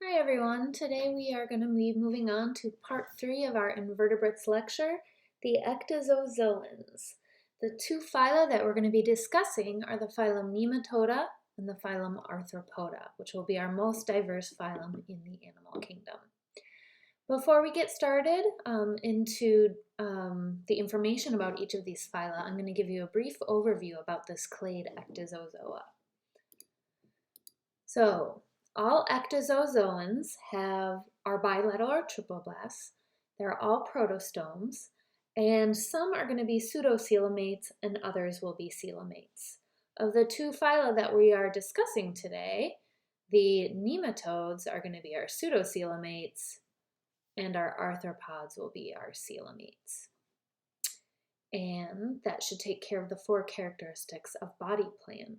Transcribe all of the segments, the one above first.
Hi everyone, today we are going to be moving on to part 3 of our invertebrates lecture, the Ecdysozoans. The two phyla that we're going to be discussing are the phylum Nematoda and the phylum Arthropoda, which will be our most diverse phylum in the animal kingdom. Before we get started into the information about each of these phyla, I'm going to give you a brief overview about this clade Ecdysozoa. So, all ecdysozoans are bilateral or triploblasts. They're all protostomes, and some are going to be pseudocoelomates and others will be coelomates. Of the two phyla that we are discussing today, the nematodes are going to be our pseudocoelomates and our arthropods will be our coelomates. And that should take care of the 4 characteristics of body plan.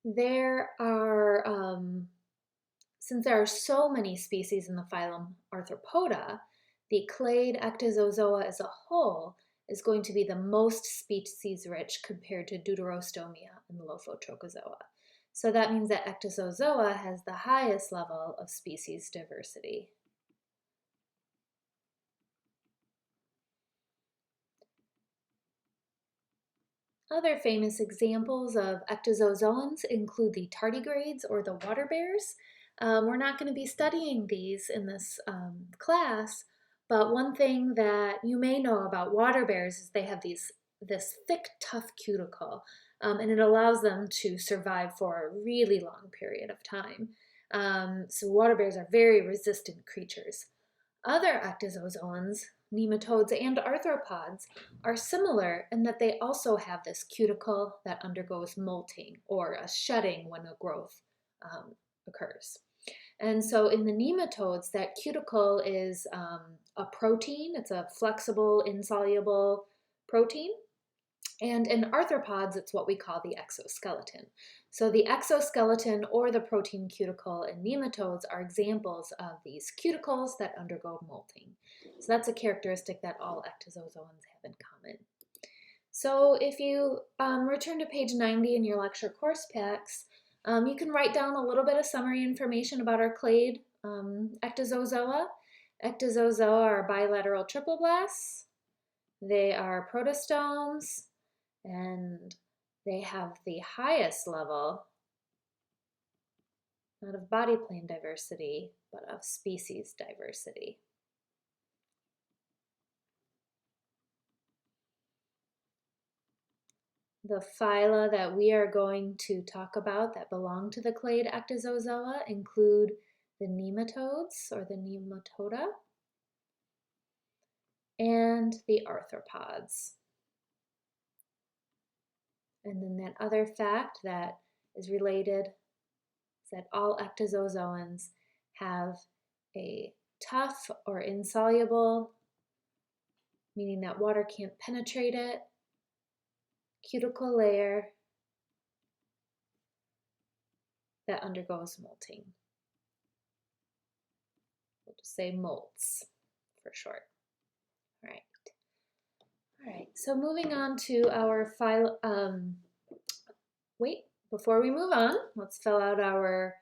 Since there are so many species in the phylum Arthropoda, the clade Ecdysozoa as a whole is going to be the most species-rich compared to Deuterostomia and Lophotrochozoa. So that means that Ecdysozoa has the highest level of species diversity. Other famous examples of ecdysozoans include the tardigrades or the water bears. We're not going to be studying these in this class, but one thing that you may know about water bears is they have this thick, tough cuticle, and it allows them to survive for a really long period of time. So water bears are very resistant creatures. Other ecdysozoans, nematodes and arthropods, are similar in that they also have this cuticle that undergoes molting or a shedding when a growth occurs. And so in the nematodes, that cuticle is a protein. It's a flexible, insoluble protein. And in arthropods, it's what we call the exoskeleton. So the exoskeleton or the protein cuticle in nematodes are examples of these cuticles that undergo molting. So that's a characteristic that all ecdysozoans have in common. So if you return to page 90 in your lecture course packs, you can write down a little bit of summary information about our clade ecdysozoa. Ecdysozoa are bilateral triploblasts. They are protostomes, and they have the highest level, not of body plan diversity, but of species diversity. The phyla that we are going to talk about that belong to the clade Ecdysozoa include the nematodes or the Nematoda and the arthropods. And then that other fact that is related is that all ecdysozoans have a tough or insoluble, meaning that water can't penetrate it, cuticle layer that undergoes molting. We'll just say molts for short. All right. All right, so moving on to our before we move on, let's fill out our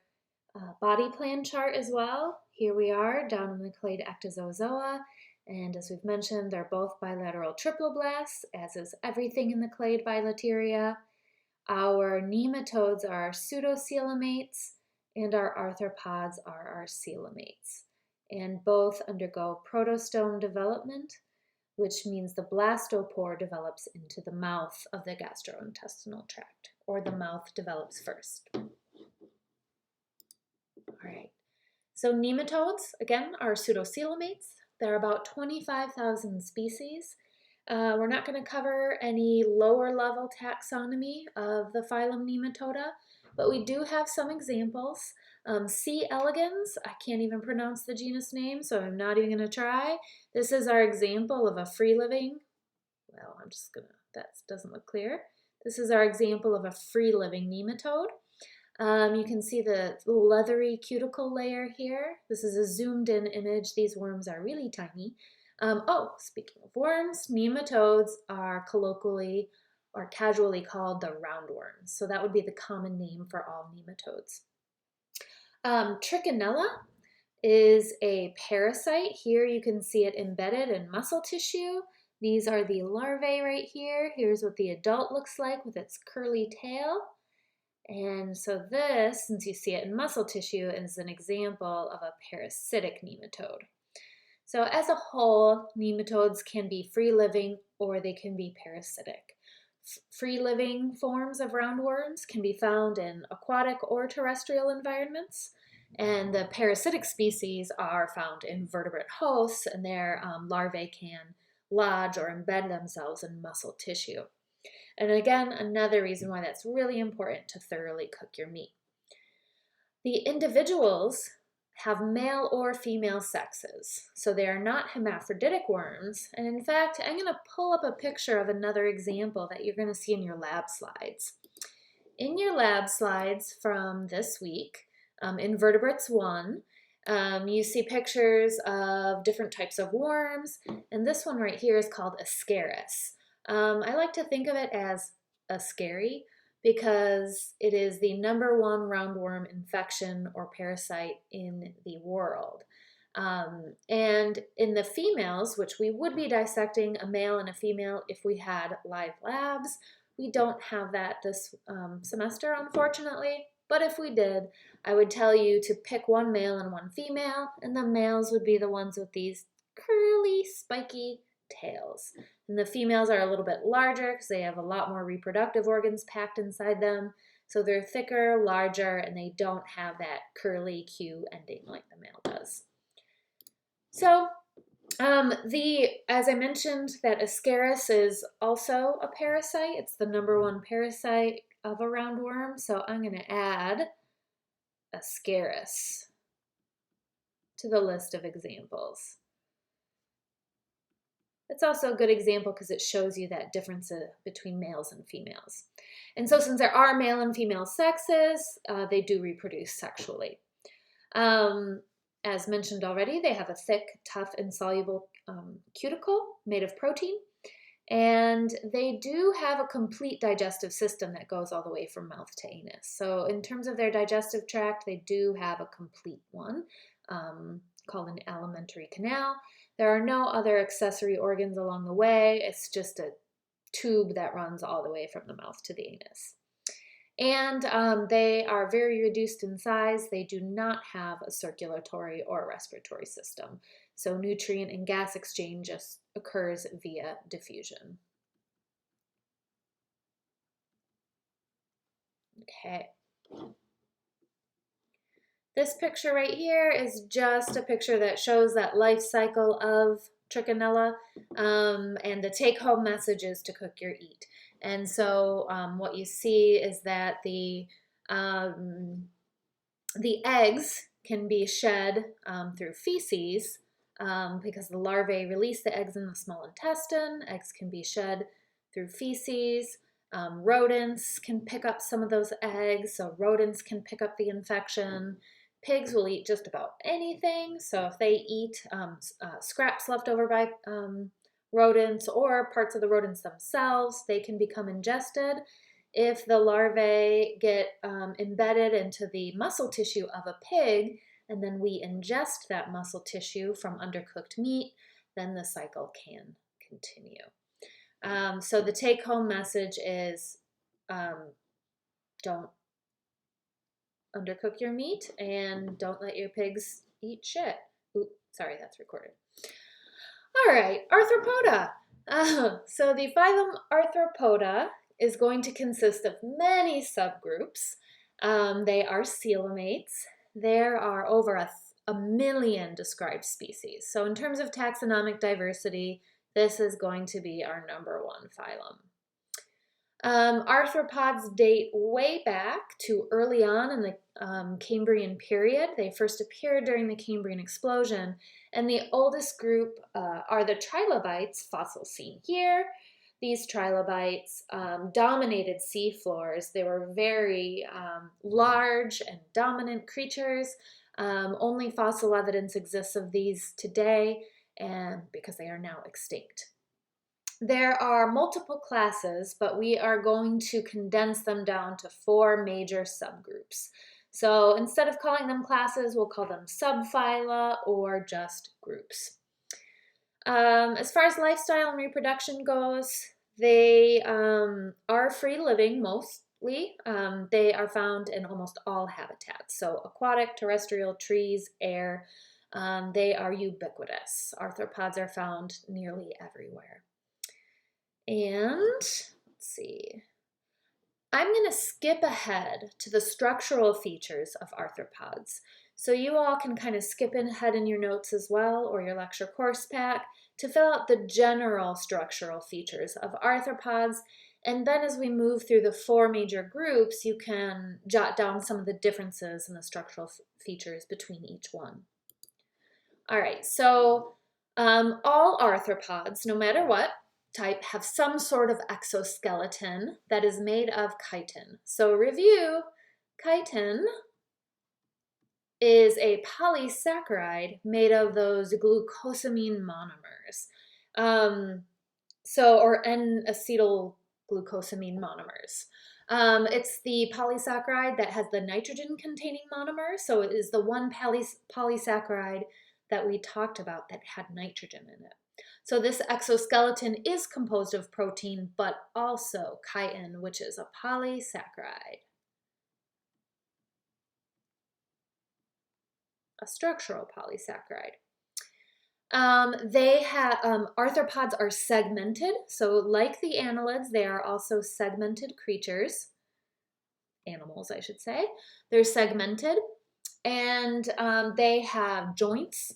body plan chart as well. Here we are down in the clade Ecdysozoa, and as we've mentioned, they're both bilateral triploblasts, as is everything in the clade bilateria. Our nematodes are pseudocoelomates, and our arthropods are our coelomates, and both undergo protostome development, which means the blastopore develops into the mouth of the gastrointestinal tract, or the mouth develops first. All right, so nematodes, again, are pseudocoelomates. There are about 25,000 species. We're not going to cover any lower level taxonomy of the phylum Nematoda, but we do have some examples. C. elegans, I can't even pronounce the genus name, so I'm not even going to try. This is our example of a free-living, well, that doesn't look clear. This is our example of a free-living nematode. You can see the leathery cuticle layer here. This is a zoomed in image. These worms are really tiny. Speaking of worms, nematodes are colloquially or casually called the roundworms. So that would be the common name for all nematodes. Trichinella is a parasite. Here you can see it embedded in muscle tissue. These are the larvae right here. Here's what the adult looks like with its curly tail. And so this, since you see it in muscle tissue, is an example of a parasitic nematode. So as a whole, nematodes can be free-living or they can be parasitic. Free-living forms of roundworms can be found in aquatic or terrestrial environments, and the parasitic species are found in vertebrate hosts, and their larvae can lodge or embed themselves in muscle tissue. And again, another reason why that's really important to thoroughly cook your meat. The individuals have male or female sexes, so they are not hermaphroditic worms. And in fact, I'm going to pull up a picture of another example that you're going to see in your lab slides. In your lab slides from this week, Invertebrates 1, you see pictures of different types of worms, and this one right here is called Ascaris. I like to think of it as a scary because it is the #1 roundworm infection or parasite in the world. And in the females, which we would be dissecting a male and a female if we had live labs, we don't have that this semester, unfortunately. But if we did, I would tell you to pick one male and one female, and the males would be the ones with these curly, spiky tails. And the females are a little bit larger because they have a lot more reproductive organs packed inside them. So they're thicker, larger, and they don't have that curly Q ending like the male does. So as I mentioned, that Ascaris is also a parasite. It's the #1 parasite of a roundworm. So I'm going to add Ascaris to the list of examples. It's also a good example because it shows you that difference between males and females. And so since there are male and female sexes, they do reproduce sexually. As mentioned already, they have a thick, tough, insoluble cuticle made of protein. And they do have a complete digestive system that goes all the way from mouth to anus. So in terms of their digestive tract, they do have a complete one called an alimentary canal. There are no other accessory organs along the way. It's just a tube that runs all the way from the mouth to the anus. And they are very reduced in size. They do not have a circulatory or respiratory system. So nutrient and gas exchange just occurs via diffusion. Okay. This picture right here is just a picture that shows that life cycle of Trichinella, and the take-home message is to cook your eat. And so what you see is that the eggs can be shed through feces because the larvae release the eggs in the small intestine. Eggs can be shed through feces. Rodents can pick up some of those eggs, so rodents can pick up the infection. Pigs will eat just about anything, so if they eat scraps left over by rodents or parts of the rodents themselves, they can become ingested. If the larvae get embedded into the muscle tissue of a pig, and then we ingest that muscle tissue from undercooked meat, then the cycle can continue. So the take-home message is don't undercook your meat and don't let your pigs eat shit. Ooh, sorry, that's recorded. All right, Arthropoda. So the phylum Arthropoda is going to consist of many subgroups. They are coelomates. There are over a million described species. So in terms of taxonomic diversity, this is going to be our #1 phylum. Arthropods date way back to early on in the Cambrian period. They first appeared during the Cambrian explosion, and the oldest group are the trilobites, fossils seen here. These trilobites dominated seafloors. They were very large and dominant creatures. Only fossil evidence exists of these today, and because they are now extinct. There are multiple classes, but we are going to condense them down to 4 major subgroups. So instead of calling them classes, we'll call them subphyla or just groups. As far as lifestyle and reproduction goes, they are free living mostly. They are found in almost all habitats. So aquatic, terrestrial, trees, air, they are ubiquitous. Arthropods are found nearly everywhere. And let's see. I'm going to skip ahead to the structural features of arthropods. So you all can kind of skip ahead in your notes as well, or your lecture course pack, to fill out the general structural features of arthropods. And then as we move through the 4 major groups, you can jot down some of the differences in the structural features between each one. All right, so all arthropods, no matter what type, have some sort of exoskeleton that is made of chitin. So review, chitin is a polysaccharide made of those glucosamine monomers. Or N-acetylglucosamine monomers. It's the polysaccharide that has the nitrogen-containing monomer, so it is the one polysaccharide that we talked about that had nitrogen in it. So this exoskeleton is composed of protein, but also chitin, which is a polysaccharide. A structural polysaccharide. Arthropods are segmented, so like the annelids, they are also segmented creatures, animals I should say. They're segmented, and they have joints,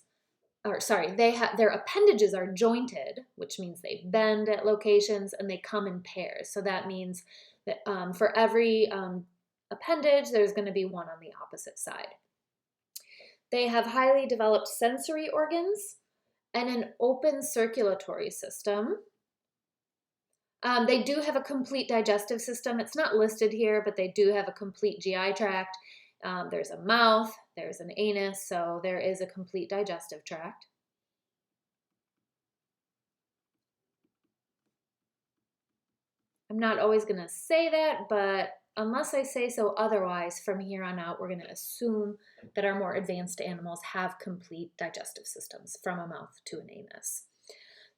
their appendages are jointed, which means they bend at locations, and they come in pairs. So that means that for every appendage, there's going to be one on the opposite side. They have highly developed sensory organs and an open circulatory system. They do have a complete digestive system. It's not listed here, but they do have a complete GI tract. There's a mouth, there's an anus, so there is a complete digestive tract. I'm not always going to say that, but unless I say so otherwise, from here on out, we're going to assume that our more advanced animals have complete digestive systems from a mouth to an anus.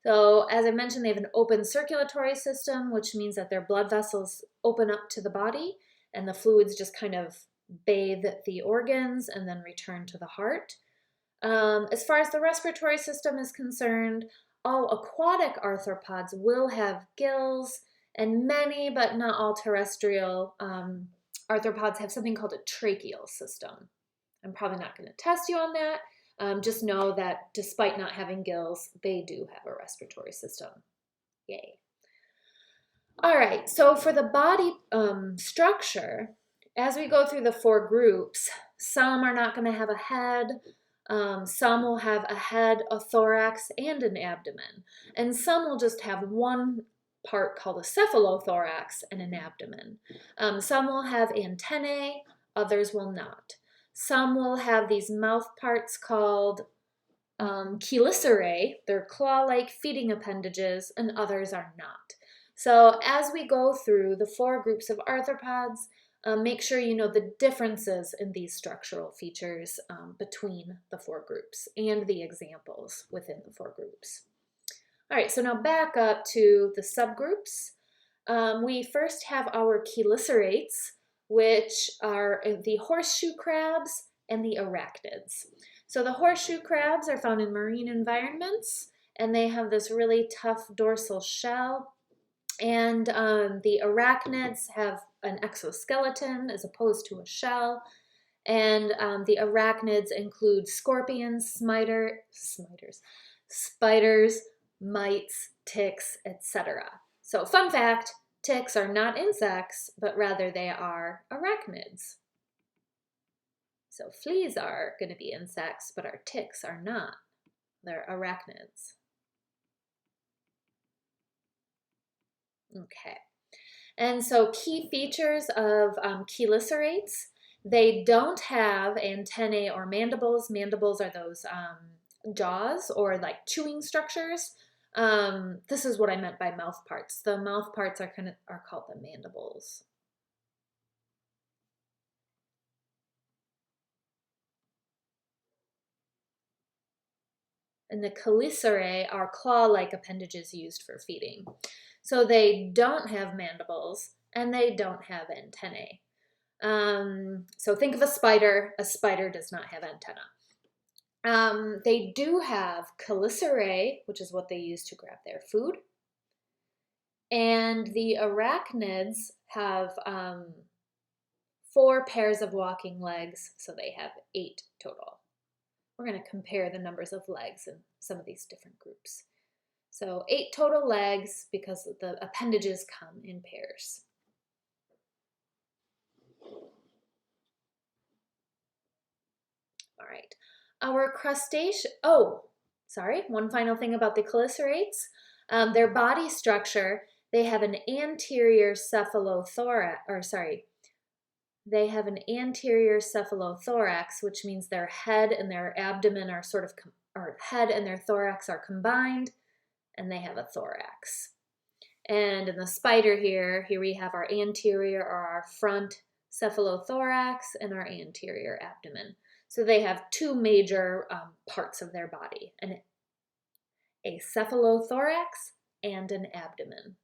So as I mentioned, they have an open circulatory system, which means that their blood vessels open up to the body and the fluids just kind of bathe the organs and then return to the heart. As far as the respiratory system is concerned, all aquatic arthropods will have gills, and many, but not all terrestrial arthropods have something called a tracheal system. I'm probably not going to test you on that. Just know that despite not having gills, they do have a respiratory system. Yay. All right, so for the body structure, as we go through the 4 groups, some are not going to have a head, some will have a head, a thorax, and an abdomen, and some will just have one part called a cephalothorax and an abdomen. Some will have antennae, others will not. Some will have these mouth parts called chelicerae, they're claw-like feeding appendages, and others are not. So as we go through the 4 groups of arthropods, make sure you know the differences in these structural features between the 4 groups and the examples within the 4 groups. All right, so now back up to the subgroups. We first have our chelicerates, which are the horseshoe crabs and the arachnids. So the horseshoe crabs are found in marine environments, and they have this really tough dorsal shell. And the arachnids have an exoskeleton as opposed to a shell. And the arachnids include scorpions, spiders, mites, ticks, etc. So fun fact, ticks are not insects, but rather they are arachnids. So fleas are going to be insects, but our ticks are not. They're arachnids. Okay. And so key features of chelicerates, they don't have antennae or mandibles. Mandibles are those jaws or like chewing structures. This is what I meant by mouth parts. The mouth parts are called the mandibles. and the chelicerae are claw-like appendages used for feeding. So they don't have mandibles and they don't have antennae. So think of a spider. A spider does not have antenna. They do have chelicerae, which is what they use to grab their food. And the arachnids have 4 pairs of walking legs, so they have 8 total. We're going to compare the numbers of legs in some of these different groups. So 8 total legs because the appendages come in pairs. All right. Our crustacean, one final thing about the chelicerates. Their body structure, they have an anterior cephalothorax, which means their head and their abdomen are head and their thorax are combined, and they have a thorax. And in the spider here we have our anterior or our front cephalothorax and our anterior abdomen. So they have 2 major parts of their body, a cephalothorax and an abdomen.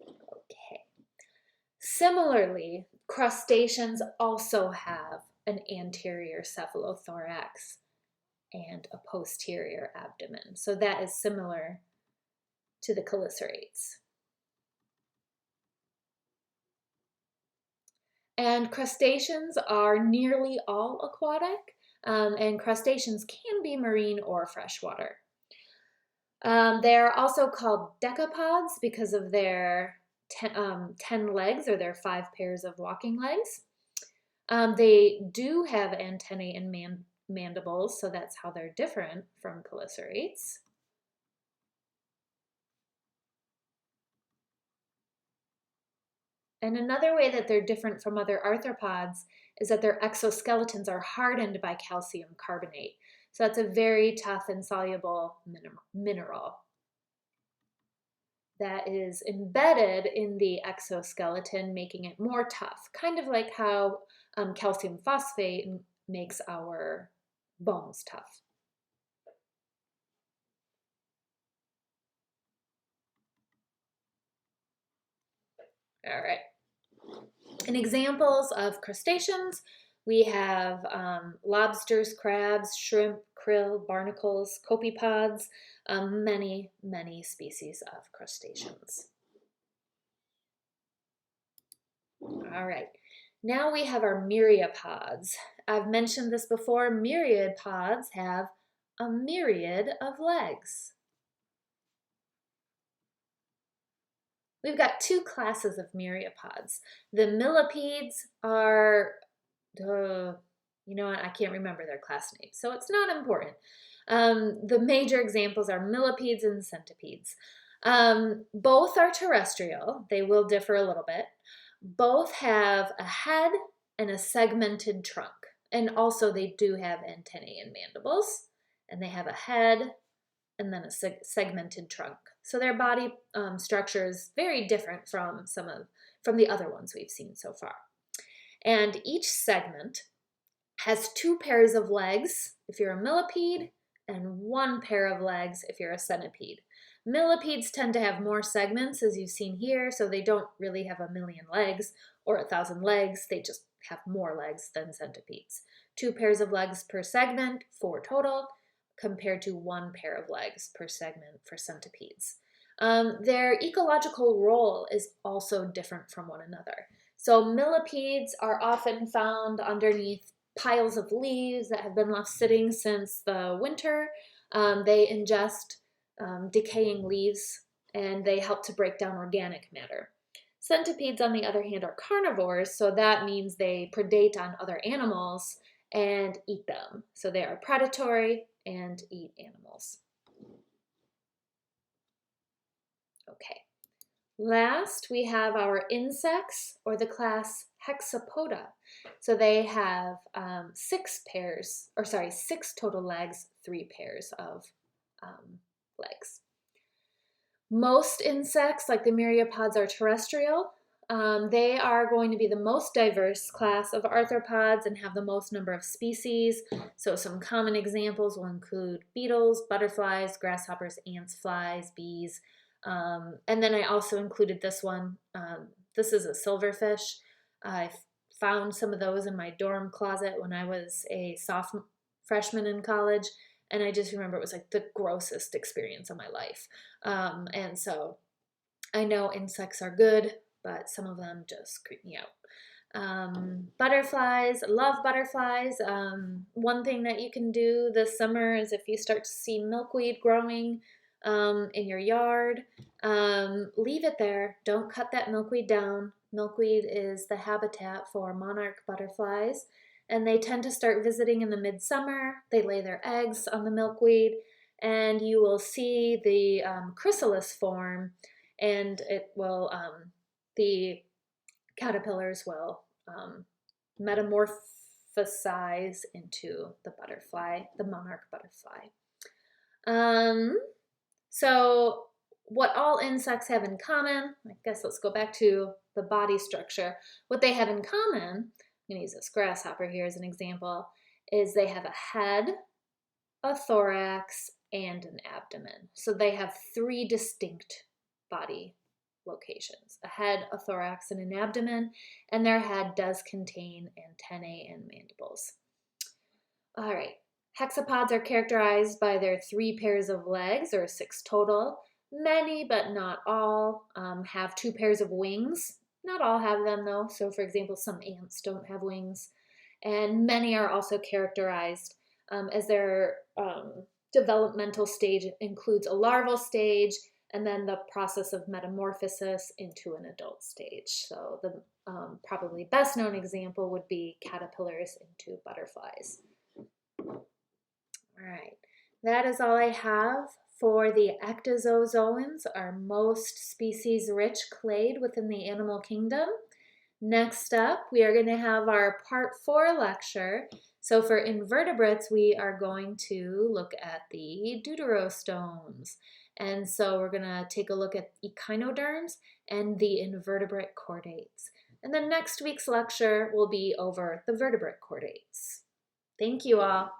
Okay. Similarly, crustaceans also have an anterior cephalothorax and a posterior abdomen. So that is similar to the chelicerates. And crustaceans are nearly all aquatic, and crustaceans can be marine or freshwater. They're also called decapods because of their 10 legs, or their 5 pairs of walking legs. They do have antennae and mandibles, so that's how they're different from chelicerates. And another way that they're different from other arthropods is that their exoskeletons are hardened by calcium carbonate. So that's a very tough and soluble mineral that is embedded in the exoskeleton, making it more tough, kind of like how calcium phosphate makes our bones tough. All right. In examples of crustaceans, we have lobsters, crabs, shrimp, krill, barnacles, copepods, many, many species of crustaceans. All right, now we have our myriapods. I've mentioned this before. Myriapods have a myriad of legs. We've got 2 classes of myriapods. The millipedes are, you know what, I can't remember their class names, so it's not important. The major examples are millipedes and centipedes. Both are terrestrial. They will differ a little bit. Both have a head and a segmented trunk. And also they do have antennae and mandibles. And they have a head and then a segmented trunk. So their body structure is very different from the other ones we've seen so far. And each segment has 2 pairs of legs if you're a millipede and 1 pair of legs if you're a centipede. Millipedes tend to have more segments, as you've seen here, so they don't really have 1,000,000 legs or 1,000 legs. They just have more legs than centipedes. 2 pairs of legs per segment, 4 total, compared to 1 pair of legs per segment for centipedes. Their ecological role is also different from one another. So millipedes are often found underneath piles of leaves that have been left sitting since the winter. They ingest decaying leaves, and they help to break down organic matter. Centipedes, on the other hand, are carnivores, so that means they predate on other animals and eat them. So they are predatory and eat animals. Okay. Last, we have our insects, or the class Hexapoda. So they have 6 total legs, 3 pairs of legs. Most insects, like the myriapods, are terrestrial. They are going to be the most diverse class of arthropods and have the most number of species. So some common examples will include beetles, butterflies, grasshoppers, ants, flies, bees. And then I also included this one. This is a silverfish. I found some of those in my dorm closet when I was a freshman in college. And I just remember it was like the grossest experience of my life. And so I know insects are good, but some of them just creep me out. Butterflies, love butterflies. One thing that you can do this summer is if you start to see milkweed growing in your yard, leave it there. Don't cut that milkweed down. Milkweed is the habitat for monarch butterflies, and they tend to start visiting in the midsummer. They lay their eggs on the milkweed, and you will see the chrysalis form, and it will the caterpillars will metamorphosize into the butterfly, the monarch butterfly. So what all insects have in common, I guess let's go back to the body structure. What they have in common, I'm going to use this grasshopper here as an example, is they have a head, a thorax, and an abdomen. So they have 3 distinct body locations: a head, a thorax, and an abdomen, and their head does contain antennae and mandibles. All right, hexapods are characterized by their 3 pairs of legs, or 6 total. Many, but not all, have 2 pairs of wings. Not all have them though, so for example, some ants don't have wings. And many are also characterized as their developmental stage includes a larval stage and then the process of metamorphosis into an adult stage. So the probably best known example would be caterpillars into butterflies. All right, that is all I have for the Ecdysozoans, our most species-rich clade within the animal kingdom. Next up, we are going to have our part 4 lecture. So for invertebrates, we are going to look at the deuterostomes. And so we're going to take a look at echinoderms and the invertebrate chordates. And then next week's lecture will be over the vertebrate chordates. Thank you all.